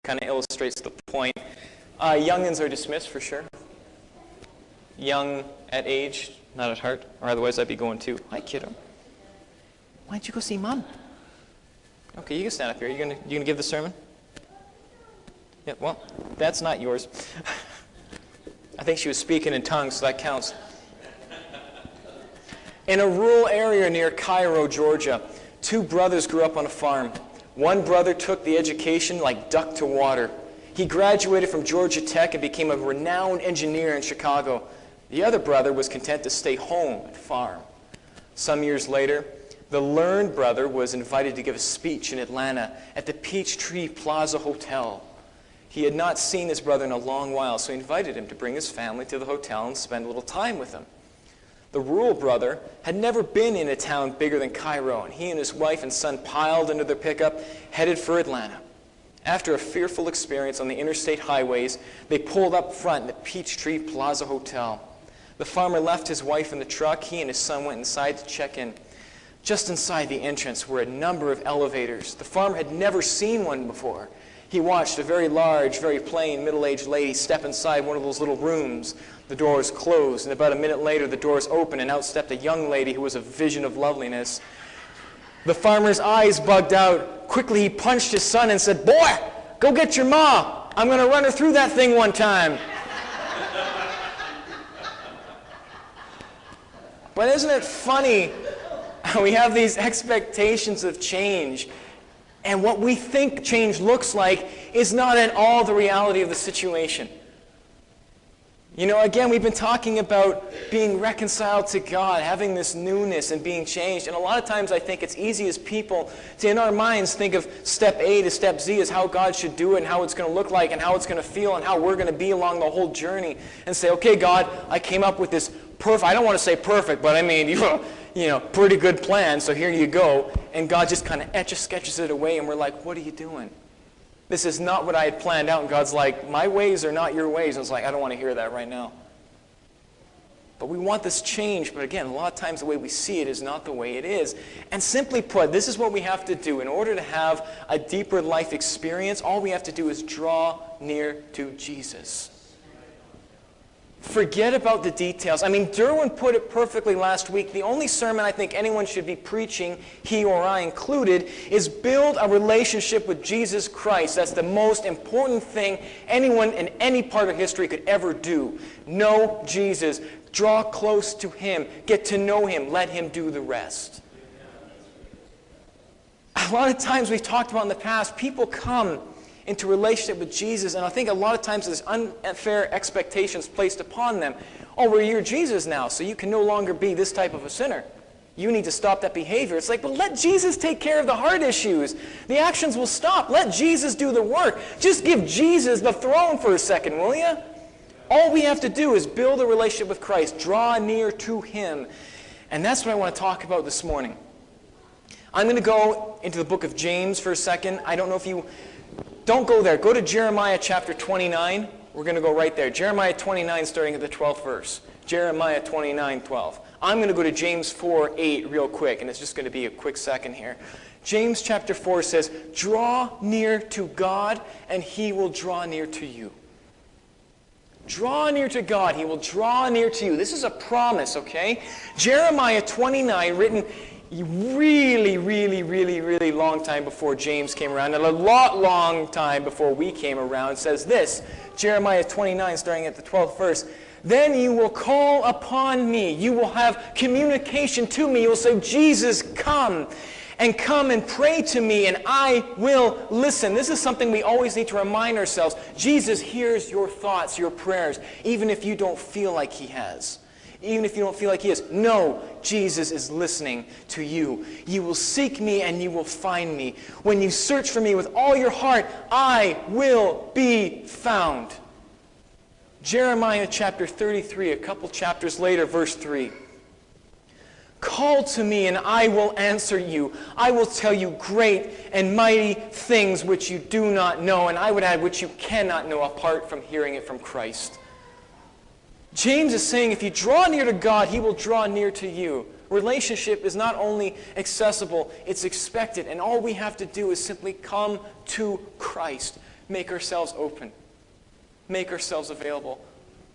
kind of illustrates the point. Youngins are dismissed for sure. Young at age, not at heart, or otherwise I'd be going too. Hi, kiddo. Why don't you go see Mom? Okay, you can stand up here. You gonna give the sermon? Yeah, well, that's not yours. I think she was speaking in tongues, so that counts. In a rural area near Cairo, Georgia, two brothers grew up on a farm. One brother took the education like duck to water. He graduated from Georgia Tech and became a renowned engineer in Chicago. The other brother was content to stay home and farm. Some years later, the learned brother was invited to give a speech in Atlanta at the Peachtree Plaza Hotel. He had not seen his brother in a long while, so he invited him to bring his family to the hotel and spend a little time with him. The rural brother had never been in a town bigger than Cairo, and he and his wife and son piled into their pickup, headed for Atlanta. After a fearful experience on the interstate highways, they pulled up front in the Peachtree Plaza Hotel. The farmer left his wife in the truck. He and his son went inside to check in. Just inside the entrance were a number of elevators. The farmer had never seen one before. He watched a very large, very plain, middle-aged lady step inside one of those little rooms. The doors closed, and about a minute later, the doors opened, and out stepped a young lady who was a vision of loveliness. The farmer's eyes bugged out. Quickly, he punched his son and said, "Boy, go get your ma. I'm going to run her through that thing one time." But isn't it funny how we have these expectations of change, and what we think change looks like is not at all the reality of the situation? You know, again, we've been talking about being reconciled to God, having this newness and being changed. And a lot of times I think it's easy as people to, in our minds, think of step A to step Z as how God should do it and how it's going to look like and how it's going to feel and how we're going to be along the whole journey. And say, okay, God, I came up with this perfect, I don't want to say perfect, but I mean, pretty good plan, so here you go. And God just kind of etch-a-sketches it away, and we're like, what are you doing? This is not what I had planned out. And God's like, my ways are not your ways. And it's like, I don't want to hear that right now. But we want this change. But again, a lot of times the way we see it is not the way it is. And simply put, this is what we have to do. In order to have a deeper life experience, all we have to do is draw near to Jesus. Forget about the details. I mean, Derwin put it perfectly last week. The only sermon I think anyone should be preaching, he or I included, is build a relationship with Jesus Christ. That's the most important thing anyone in any part of history could ever do. Know Jesus. Draw close to Him. Get to know Him. Let Him do the rest. A lot of times we've talked about in the past, people come into relationship with Jesus, and I think a lot of times there's unfair expectations placed upon them. Oh, well, you're Jesus now, so you can no longer be this type of a sinner. You need to stop that behavior. It's like, well, let Jesus take care of the heart issues. The actions will stop. Let Jesus do the work. Just give Jesus the throne for a second, will you? All we have to do is build a relationship with Christ, draw near to Him. And that's what I want to talk about this morning. I'm going to go into the book of James for a second. I don't know if you... Don't go there. Go to Jeremiah chapter 29. We're going to go right there. Jeremiah 29 starting at the 12th verse. Jeremiah 29:12. I'm going to go to James 4:8 real quick, and it's just going to be a quick second here. James chapter 4 says, draw near to God, and He will draw near to you. Draw near to God. He will draw near to you. This is a promise, okay? Jeremiah 29, written really long time before James came around, and a long time before we came around, says this, Jeremiah 29, starting at the 12th verse, then you will call upon me. You will have communication to me. You will say, Jesus, come and pray to me, and I will listen. This is something we always need to remind ourselves. Jesus hears your thoughts, your prayers, even if you don't feel like He has. Even if you don't feel like He is. No, Jesus is listening to you. You will seek me and you will find me. When you search for me with all your heart, I will be found. Jeremiah chapter 33, a couple chapters later, verse 3. Call to me and I will answer you. I will tell you great and mighty things which you do not know, and I would add which you cannot know apart from hearing it from Christ. James is saying if you draw near to God, He will draw near to you. Relationship is not only accessible, it's expected. And all we have to do is simply come to Christ. make ourselves open. Make ourselves available.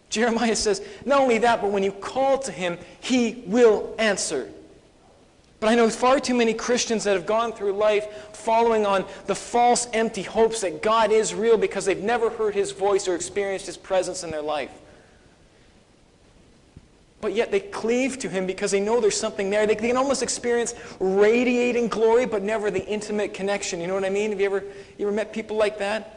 Jeremiah says, not only that, but when you call to him, he will answer. But I know far too many Christians that have gone through life following on the false, empty hopes that God is real because they've never heard his voice or experienced his presence in their life. But yet they cleave to him because they know there's something there. They can almost experience radiating glory, but never the intimate connection. You know what I mean? Have you ever met people like that?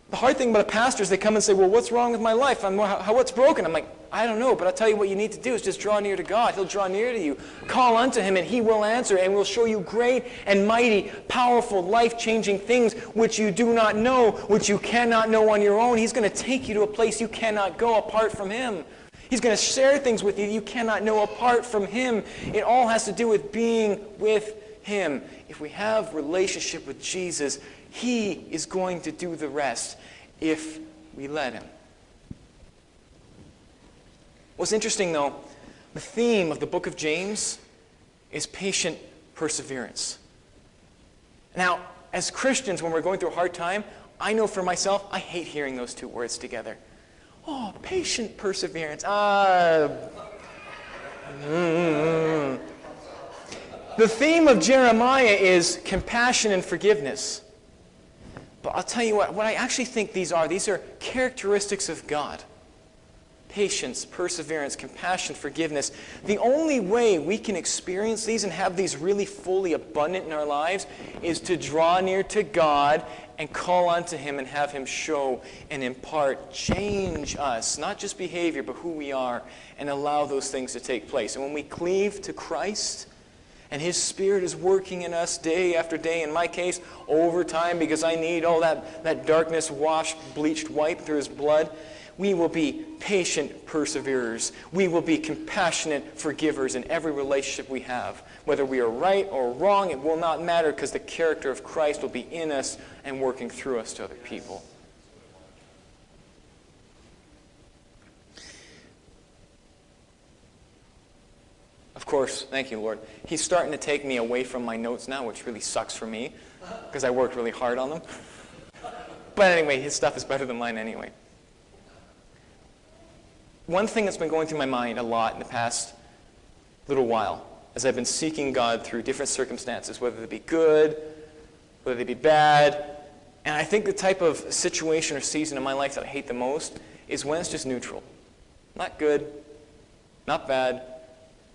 The hard thing about a pastor is they come and say, well, what's wrong with my life? What's broken? I'm like, I don't know, but I'll tell you what you need to do is just draw near to God. He'll draw near to you. Call unto him, and he will answer, and will show you great and mighty, powerful, life-changing things which you do not know, which you cannot know on your own. He's going to take you to a place you cannot go apart from him. He's going to share things with you cannot know apart from him. It all has to do with being with him. If we have relationship with Jesus, he is going to do the rest if we let him. What's interesting, though, the theme of the book of James is patient perseverance. Now, as Christians, when we're going through a hard time, I know for myself, I hate hearing those two words together. Oh, patient perseverance. The theme of Jeremiah is compassion and forgiveness. But I'll tell you what I actually think these are characteristics of God. Patience, perseverance, compassion, forgiveness. The only way we can experience these and have these really fully abundant in our lives is to draw near to God and call unto him and have him show and impart, change us, not just behavior, but who we are, and allow those things to take place. And when we cleave to Christ, and his Spirit is working in us day after day, in my case, over time, because I need all that darkness washed, bleached, wiped through his blood, we will be patient perseverers. We will be compassionate forgivers in every relationship we have. Whether we are right or wrong, it will not matter because the character of Christ will be in us and working through us to other people. Of course, thank you, Lord. He's starting to take me away from my notes now, which really sucks for me because I worked really hard on them. But anyway, his stuff is better than mine anyway. One thing that's been going through my mind a lot in the past little while, as I've been seeking God through different circumstances, whether they be good, whether they be bad, and I think the type of situation or season in my life that I hate the most is when it's just neutral. Not good, not bad,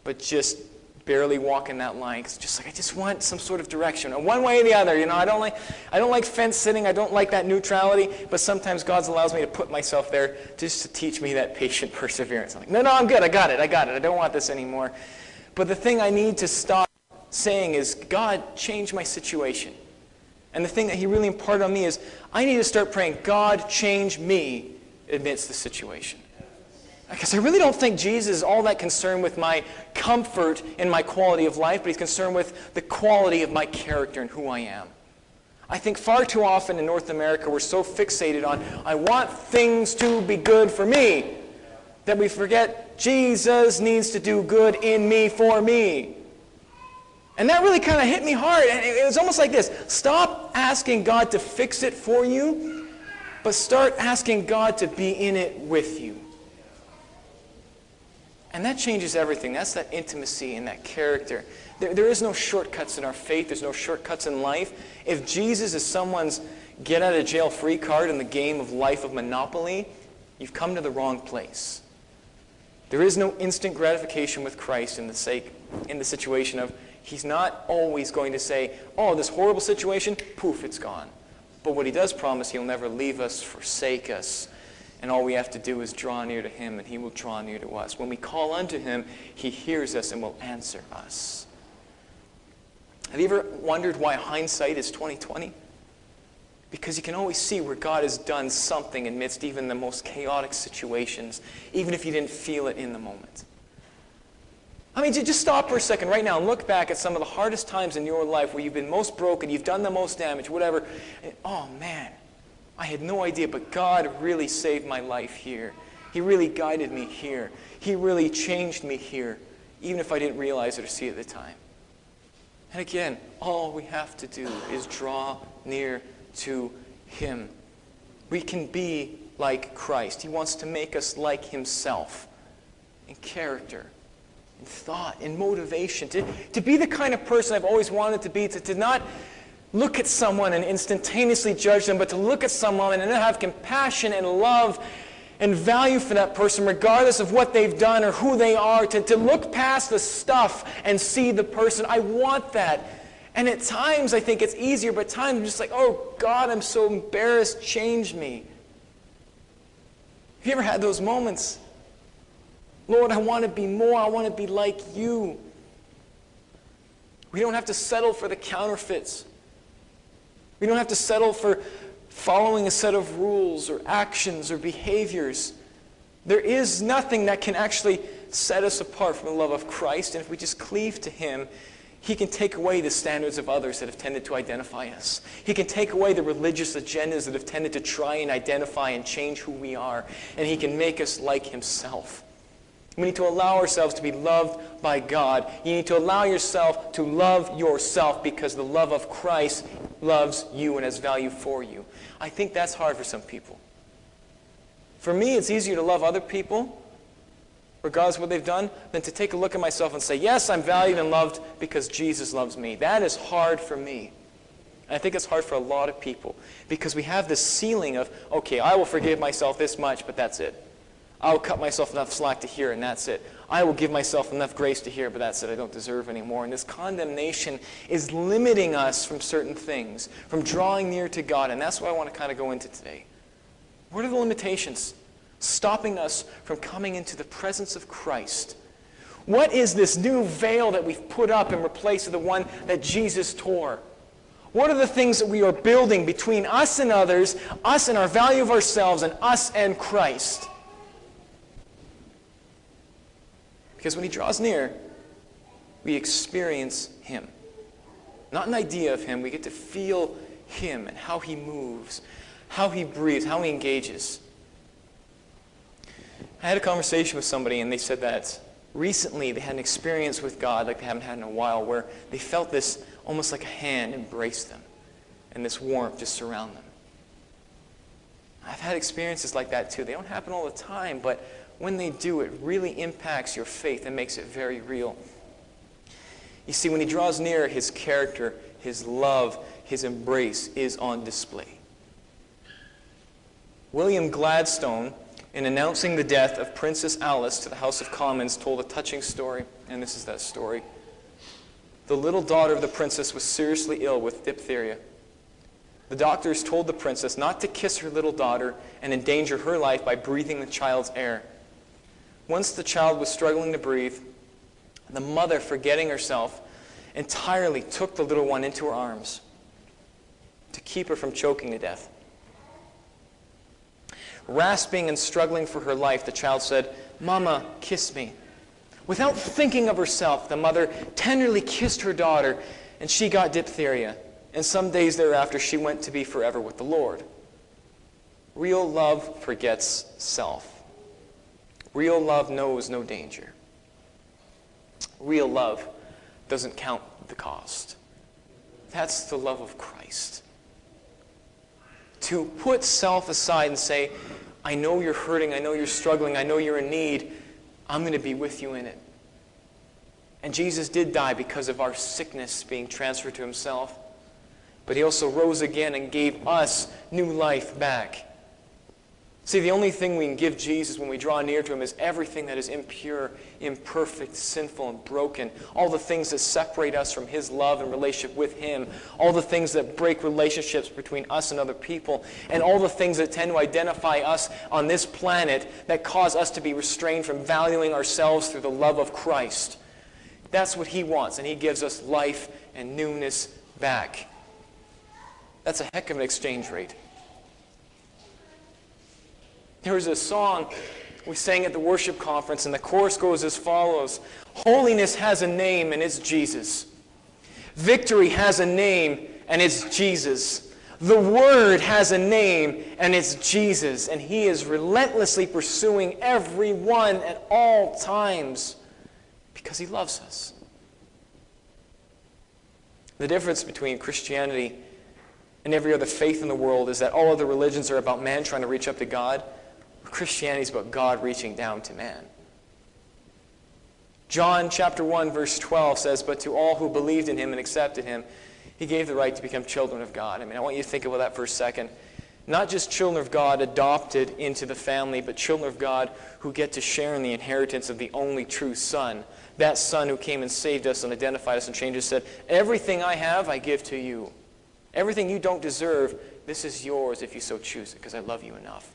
but just barely walking that line. It's just like I just want some sort of direction, one way or the other. You know, I don't like fence sitting. I don't like that neutrality. But sometimes God allows me to put myself there just to teach me that patient perseverance. I'm like, no, I'm good. I got it. I don't want this anymore. But the thing I need to stop saying is, God, change my situation. And the thing that he really imparted on me is, I need to start praying, God, change me amidst the situation. Because I really don't think Jesus is all that concerned with my comfort and my quality of life, but he's concerned with the quality of my character and who I am. I think far too often in North America we're so fixated on, I want things to be good for me, that we forget Jesus needs to do good in me for me. And that really kind of hit me hard. And it was almost like this. Stop asking God to fix it for you, but start asking God to be in it with you. And that changes everything. That's that intimacy and that character. There is no shortcuts in our faith. There's no shortcuts in life. If Jesus is someone's get-out-of-jail-free card in the game of life of Monopoly, you've come to the wrong place. There is no instant gratification with Christ in the situation of he's not always going to say, oh, this horrible situation, poof, it's gone. But what he does promise, he'll never leave us, forsake us. And all we have to do is draw near to him, and he will draw near to us. When we call unto him, he hears us and will answer us. Have you ever wondered why hindsight is 20/20? Because you can always see where God has done something amidst even the most chaotic situations, even if you didn't feel it in the moment. I mean, just stop for a second right now and look back at some of the hardest times in your life where you've been most broken, you've done the most damage, whatever. And, oh, man. I had no idea, but God really saved my life here. He really guided me here. He really changed me here, even if I didn't realize it or see it at the time. And again, all we have to do is draw near to him. we can be like Christ. He wants to make us like himself in character, in thought, in motivation. To be the kind of person I've always wanted to be, to not look at someone and instantaneously judge them, but to look at someone and have compassion and love and value for that person regardless of what they've done or who they are, to look past the stuff and see the person. I want that. And at times I think it's easier, but at times I'm just like, oh God, I'm so embarrassed, change me. Have you ever had those moments? Lord, I want to be more, I want to be like you. We don't have to settle for the counterfeits. We don't have to settle for following a set of rules or actions or behaviors. There is nothing that can actually set us apart from the love of Christ. And if we just cleave to him, he can take away the standards of others that have tended to identify us. He can take away the religious agendas that have tended to try and identify and change who we are. And he can make us like himself. We need to allow ourselves to be loved by God. You need to allow yourself to love yourself because the love of Christ loves you and has value for you. I think that's hard for some people. For me, it's easier to love other people, regardless of what they've done, than to take a look at myself and say, yes, I'm valued and loved because Jesus loves me. That is hard for me. And I think it's hard for a lot of people because we have this ceiling of, okay, I will forgive myself this much, but that's it. I'll cut myself enough slack to here, and that's it. I will give myself enough grace to here, but that's it. I don't deserve anymore. And this condemnation is limiting us from certain things, from drawing near to God. And that's what I want to kind of go into today. What are the limitations stopping us from coming into the presence of Christ? What is this new veil that we've put up in replace of the one that Jesus tore? What are the things that we are building between us and others, us and our value of ourselves, and us and Christ? Because when he draws near, we experience him. Not an idea of him. We get to feel him and how he moves, how he breathes, how he engages. I had a conversation with somebody and they said that recently they had an experience with God like they haven't had in a while where they felt this almost like a hand embrace them and this warmth just surround them. I've had experiences like that too. They don't happen all the time, but when they do, it really impacts your faith and makes it very real. You see, when he draws near, his character, his love, his embrace is on display. William Gladstone, in announcing the death of Princess Alice to the House of Commons, told a touching story, and this is that story. The little daughter of the princess was seriously ill with diphtheria. The doctors told the princess not to kiss her little daughter and endanger her life by breathing the child's air. Once the child was struggling to breathe, the mother, forgetting herself, entirely took the little one into her arms to keep her from choking to death. Rasping and struggling for her life, the child said, "Mama, kiss me." Without thinking of herself, the mother tenderly kissed her daughter, and she got diphtheria. And some days thereafter, she went to be forever with the Lord. Real love forgets self. Real love knows no danger. Real love doesn't count the cost. That's the love of Christ. To put self aside and say, I know you're hurting, I know you're struggling, I know you're in need, I'm going to be with you in it. And Jesus did die because of our sickness being transferred to himself. But he also rose again and gave us new life back. See, the only thing we can give Jesus when we draw near to him is everything that is impure, imperfect, sinful, and broken. All the things that separate us from his love and relationship with him. All the things that break relationships between us and other people. And all the things that tend to identify us on this planet that cause us to be restrained from valuing ourselves through the love of Christ. That's what he wants, and he gives us life and newness back. That's a heck of an exchange rate. There was a song we sang at the worship conference, and the chorus goes as follows. Holiness has a name, and it's Jesus. Victory has a name, and it's Jesus. The Word has a name, and it's Jesus. And he is relentlessly pursuing everyone at all times because he loves us. The difference between Christianity and every other faith in the world is that all other religions are about man trying to reach up to God. Christianity is about God reaching down to man. John chapter 1 verse 12 says, "But to all who believed in him and accepted him, he gave the right to become children of God." I want you to think about that for a second. Not just children of God adopted into the family, but children of God who get to share in the inheritance of the only true Son. That Son who came and saved us and identified us and changed us, said, "Everything I have, I give to you. Everything you don't deserve, this is yours if you so choose it, because I love you enough."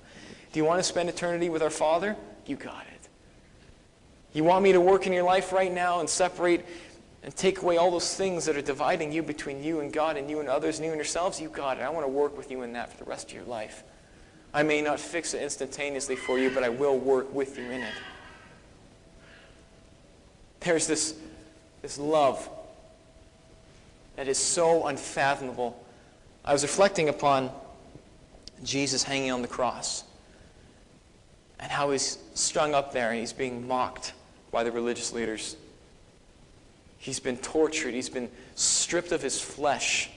Do you want to spend eternity with our Father? You got it. You want me to work in your life right now and separate and take away all those things that are dividing you between you and God and you and others and you and yourselves? You got it. I want to work with you in that for the rest of your life. I may not fix it instantaneously for you, but I will work with you in it. There's this love that is so unfathomable. I was reflecting upon Jesus hanging on the cross and how he's strung up there and he's being mocked by the religious leaders. He's been tortured. He's been stripped of his flesh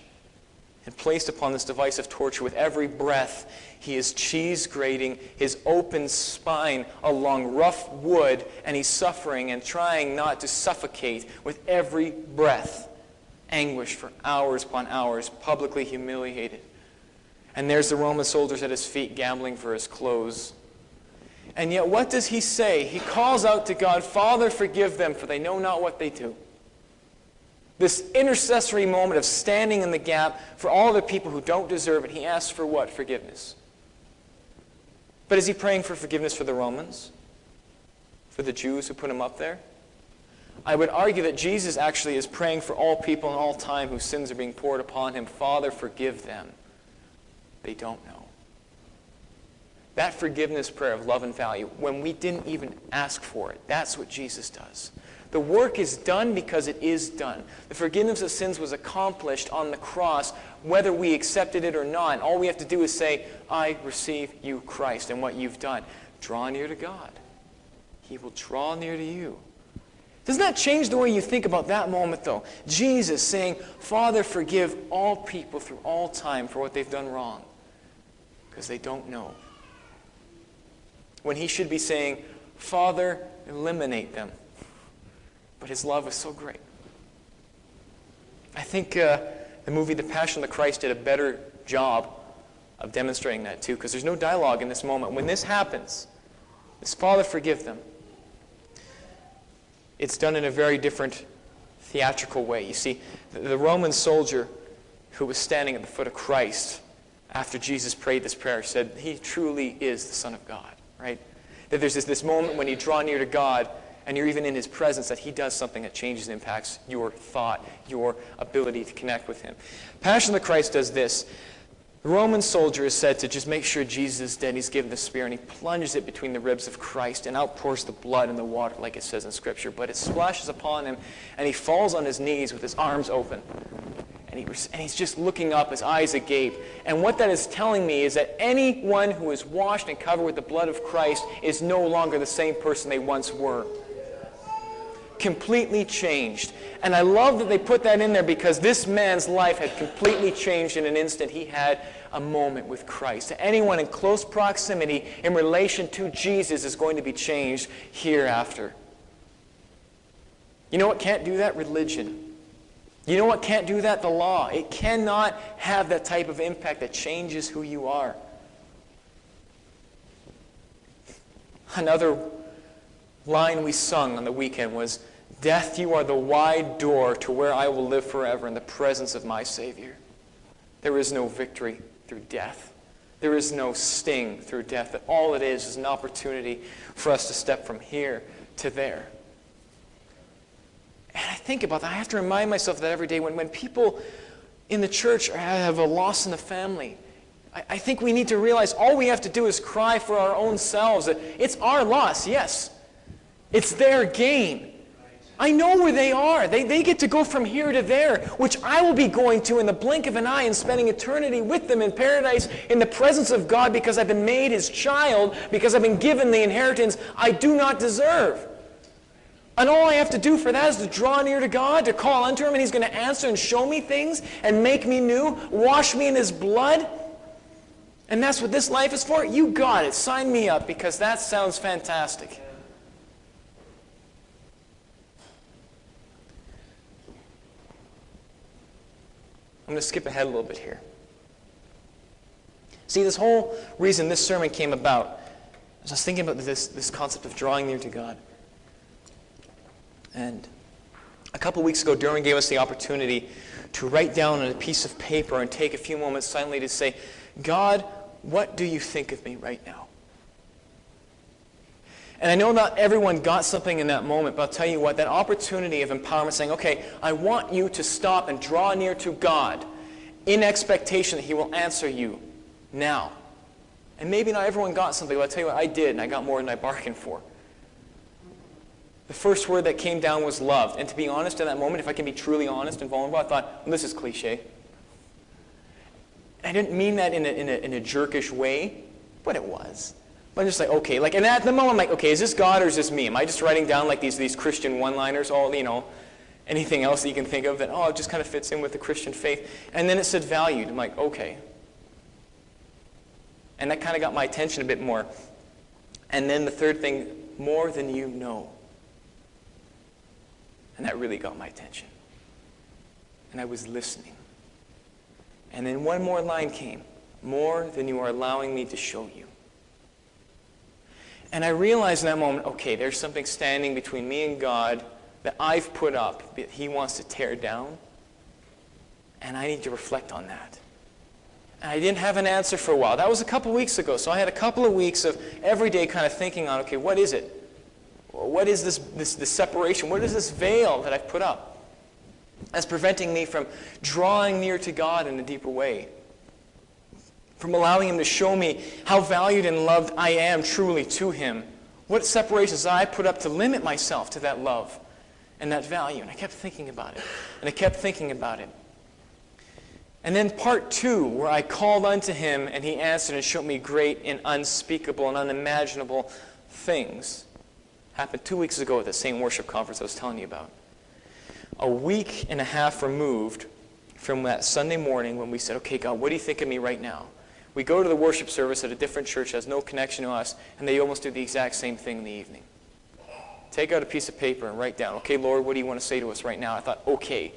and placed upon this device of torture. With every breath, he is cheese grating his open spine along rough wood, and he's suffering and trying not to suffocate with every breath. Anguish for hours upon hours, publicly humiliated. And there's the Roman soldiers at his feet gambling for his clothes. And yet what does he say? He calls out to God, "Father, forgive them, for they know not what they do." This intercessory moment of standing in the gap for all the people who don't deserve it. He asks for what? Forgiveness. But is he praying for forgiveness for the Romans? For the Jews who put him up there? I would argue that Jesus actually is praying for all people in all time whose sins are being poured upon him. Father, forgive them. They don't know. That forgiveness prayer of love and value, when we didn't even ask for it, that's what Jesus does. The work is done because it is done. The forgiveness of sins was accomplished on the cross, whether we accepted it or not. And all we have to do is say, "I receive you, Christ," and what you've done. Draw near to God. He will draw near to you. Doesn't that change the way you think about that moment, though? Jesus saying, "Father, forgive all people through all time for what they've done wrong, because they don't know." When he should be saying, "Father, eliminate them." But his love is so great. I think the movie The Passion of the Christ did a better job of demonstrating that too, because there's no dialogue in this moment. When this happens, this "Father, forgive them," it's done in a very different theatrical way. You see, the Roman soldier who was standing at the foot of Christ after Jesus prayed this prayer said, "He truly is the Son of God," right? That there's this moment when you draw near to God and you're even in his presence, that he does something that changes and impacts your thought, your ability to connect with him. Passion of the Christ does this. The Roman soldier is said to just make sure Jesus is dead. He's given the spear, and he plunges it between the ribs of Christ and outpours the blood and the water, like it says in Scripture. But it splashes upon him, and he falls on his knees with his arms open. And he's just looking up, his eyes agape. And what that is telling me is that anyone who is washed and covered with the blood of Christ is no longer the same person they once were. Completely changed. And I love that they put that in there, because this man's life had completely changed in an instant. He had a moment with Christ. Anyone in close proximity in relation to Jesus is going to be changed hereafter. You know what can't do that? Religion. You know what can't do that? The law. It cannot have that type of impact that changes who you are. Another line we sung on the weekend was, "Death, you are the wide door to where I will live forever in the presence of my Savior." There is no victory through death. There is no sting through death. That all it is an opportunity for us to step from here to there. And I think about that. I have to remind myself of that every day. When people in the church have a loss in the family, I think we need to realize all we have to do is cry for our own selves. It's our loss, yes. It's their gain. I know where they are. They get to go from here to there, which I will be going to in the blink of an eye and spending eternity with them in paradise in the presence of God, because I've been made his child, because I've been given the inheritance I do not deserve. And all I have to do for that is to draw near to God, to call unto Him, and He's going to answer and show me things and make me new, wash me in His blood. And that's what this life is for? You got it. Sign me up, because that sounds fantastic. I'm going to skip ahead a little bit here. See, this whole reason this sermon came about, as I was thinking about this concept of drawing near to God. And a couple weeks ago, Derwin gave us the opportunity to write down on a piece of paper and take a few moments silently to say, God, what do you think of me right now? And I know not everyone got something in that moment, but I'll tell you what, that opportunity of empowerment, saying, okay, I want you to stop and draw near to God in expectation that He will answer you now. And maybe not everyone got something, but I'll tell you what, I did, and I got more than I bargained for. The first word that came down was loved. And to be honest, in that moment, if I can be truly honest and vulnerable, I thought, well, this is cliche. I didn't mean that in a jerkish way, but it was. But I'm just like, okay, and at the moment I'm like, okay, is this God or is this me? Am I just writing down like these Christian one-liners, all, anything else that you can think of that, it just kind of fits in with the Christian faith? And then it said valued. I'm like, okay. And that kind of got my attention a bit more. And then the third thing, more than you know. And that really got my attention. And I was listening. And then one more line came, more than you are allowing me to show you. And I realized in that moment, okay, there's something standing between me and God that I've put up that He wants to tear down. And I need to reflect on that. And I didn't have an answer for a while. That was a couple weeks ago. So I had a couple of weeks of every day kind of thinking on, okay, what is it? What is this separation? What is this veil that I've put up that's preventing me from drawing near to God in a deeper way? From allowing Him to show me how valued and loved I am truly to Him. What separations I put up to limit myself to that love and that value? And I kept thinking about it. And I kept thinking about it. And then part 2, where I called unto Him and He answered and showed me great and unspeakable and unimaginable things, happened 2 weeks ago at the same worship conference I was telling you about. A week and a half removed from that Sunday morning when we said, okay, God, what do you think of me right now? We go to the worship service at a different church that has no connection to us, and they almost do the exact same thing in the evening. Take out a piece of paper and write down, okay, Lord, what do you want to say to us right now? I thought, okay,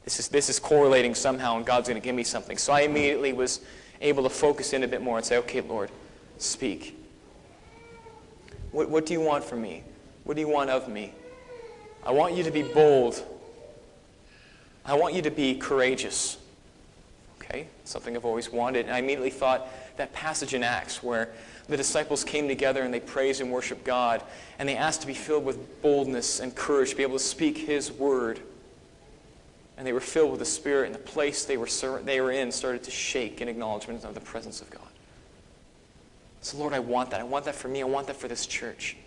this is correlating somehow, and God's going to give me something. So I immediately was able to focus in a bit more and say, okay, Lord, speak. What do you want from me? What do you want of me? I want you to be bold. I want you to be courageous. Okay, something I've always wanted. And I immediately thought that passage in Acts where the disciples came together and they praised and worshiped God, and they asked to be filled with boldness and courage to be able to speak His word. And they were filled with the Spirit, and the place they were in started to shake in acknowledgement of the presence of God. So, Lord, I want that. I want that for me. I want that for this church.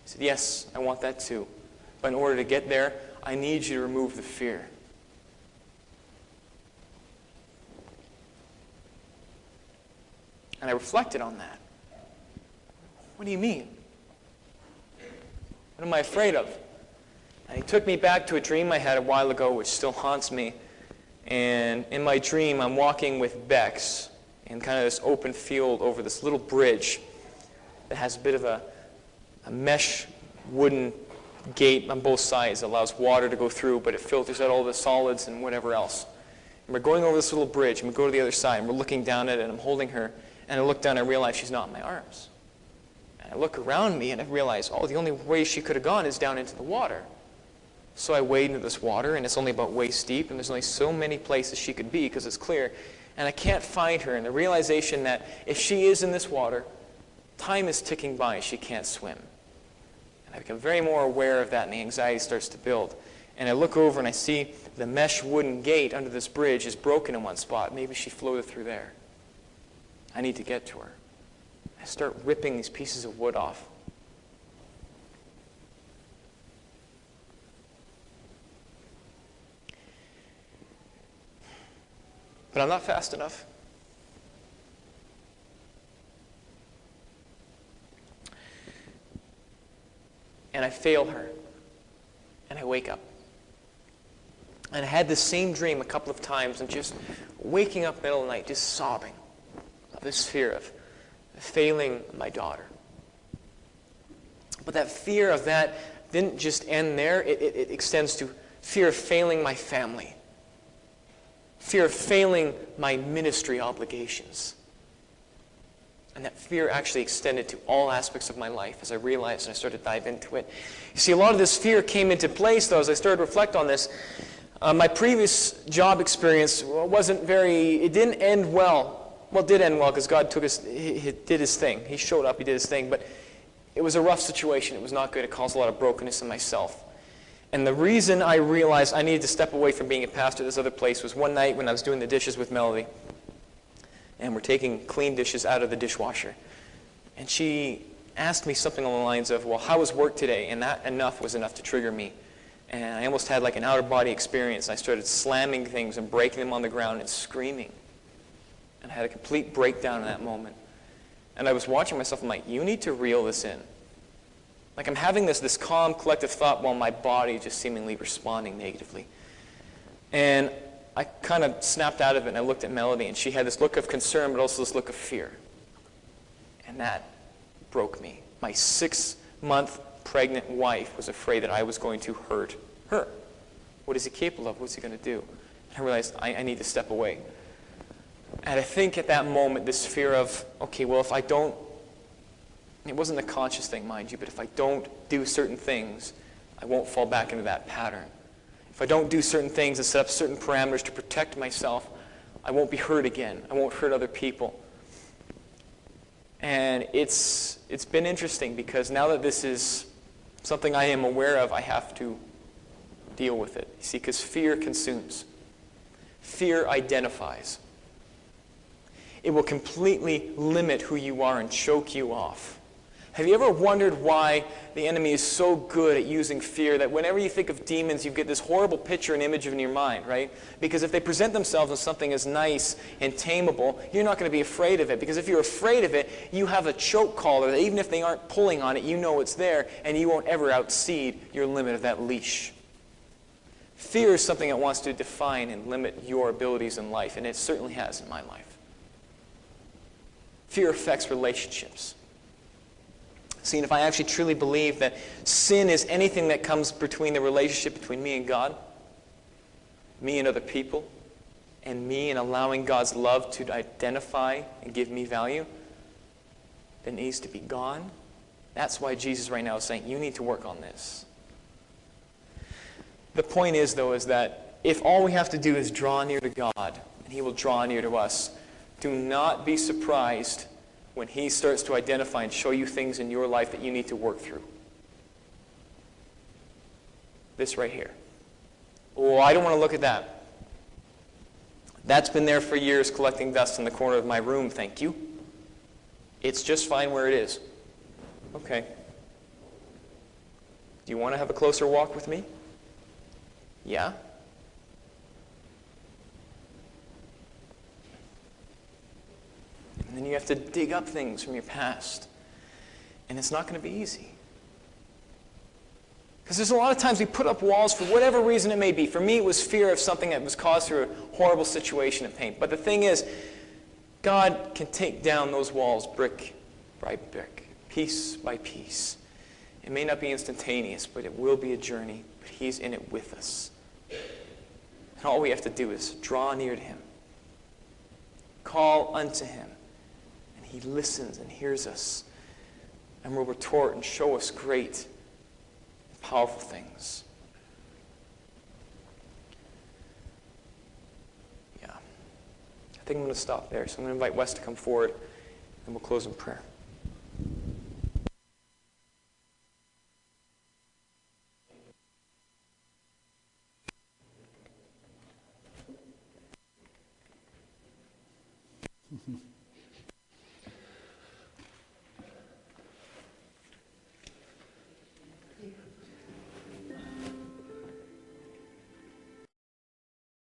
He said, yes, I want that too. But in order to get there, I need you to remove the fear. And I reflected on that. What do you mean? What am I afraid of? And He took me back to a dream I had a while ago, which still haunts me. And in my dream, I'm walking with Bex in kind of this open field over this little bridge that has a bit of a mesh wooden gate on both sides that allows water to go through, but it filters out all the solids and whatever else. And we're going over this little bridge, and we go to the other side, and we're looking down at it, and I'm holding her, and I look down and I realize she's not in my arms. And I look around me, and I realize, the only way she could have gone is down into the water. So I wade into this water, and it's only about waist deep, and there's only so many places she could be because it's clear. And I can't find her, and the realization that if she is in this water, time is ticking by, she can't swim. And I become very more aware of that, and the anxiety starts to build. And I look over, and I see the mesh wooden gate under this bridge is broken in one spot. Maybe she floated through there. I need to get to her. I start ripping these pieces of wood off. But I'm not fast enough. And I fail her. wake up. And I had the same dream a couple of times, and just waking up in the middle of the night, just sobbing of this fear of failing my daughter. But that fear of that didn't just end there. It extends to fear of failing my family. Fear of failing my ministry obligations. And that fear actually extended to all aspects of my life as I realized and I started to dive into it. You see, a lot of this fear came into place, though, as I started to reflect on this. My previous job experience it didn't end well. Well, it did end well because God he did his thing. He showed up, he did his thing. But it was a rough situation. It was not good. It caused a lot of brokenness in myself. And the reason I realized I needed to step away from being a pastor at this other place was one night when I was doing the dishes with Melody. And we're taking clean dishes out of the dishwasher. And she asked me something along the lines of, well, how was work today? And that was enough to trigger me. And I almost had like an out-of-body experience. I started slamming things and breaking them on the ground and screaming. And I had a complete breakdown in that moment. And I was watching myself, I'm like, you need to reel this in. Like I'm having this calm, collective thought while my body just seemingly responding negatively. And I kind of snapped out of it and I looked at Melody and she had this look of concern but also this look of fear. And that broke me. My 6-month pregnant wife was afraid that I was going to hurt her. What is he capable of? What's he going to do? And I realized I need to step away. And I think at that moment, this fear of, okay, well, if I don't, it wasn't a conscious thing, mind you, but if I don't do certain things, I won't fall back into that pattern. If I don't do certain things and set up certain parameters to protect myself, I won't be hurt again. I won't hurt other people. And it's been interesting because now that this is something I am aware of, I have to deal with it. You see, because fear consumes. Fear identifies. It will completely limit who you are and choke you off. Have you ever wondered why the enemy is so good at using fear that whenever you think of demons, you get this horrible picture and image in your mind, right? Because if they present themselves as something as nice and tameable, you're not going to be afraid of it. Because if you're afraid of it, you have a choke collar that even if they aren't pulling on it, you know it's there, and you won't ever exceed your limit of that leash. Fear is something that wants to define and limit your abilities in life, and it certainly has in my life. Fear affects relationships. See, and if I actually truly believe that sin is anything that comes between the relationship between me and God, me and other people, and me and allowing God's love to identify and give me value, then it needs to be gone. That's why Jesus right now is saying, you need to work on this. The point is, though, is that if all we have to do is draw near to God, and He will draw near to us, do not be surprised when He starts to identify and show you things in your life that you need to work through. This right here. Oh, I don't want to look at that. That's been there for years collecting dust in the corner of my room, thank you. It's just fine where it is. Okay. Do you want to have a closer walk with me? Yeah? And then you have to dig up things from your past. And it's not going to be easy. Because there's a lot of times we put up walls for whatever reason it may be. For me, it was fear of something that was caused through a horrible situation of pain. But the thing is, God can take down those walls brick by brick, piece by piece. It may not be instantaneous, but it will be a journey. But He's in it with us. And all we have to do is draw near to Him. Call unto Him. He listens and hears us and will retort and show us great and powerful things. Yeah. I think I'm going to stop there. So I'm going to invite Wes to come forward and we'll close in prayer. Mm-hmm.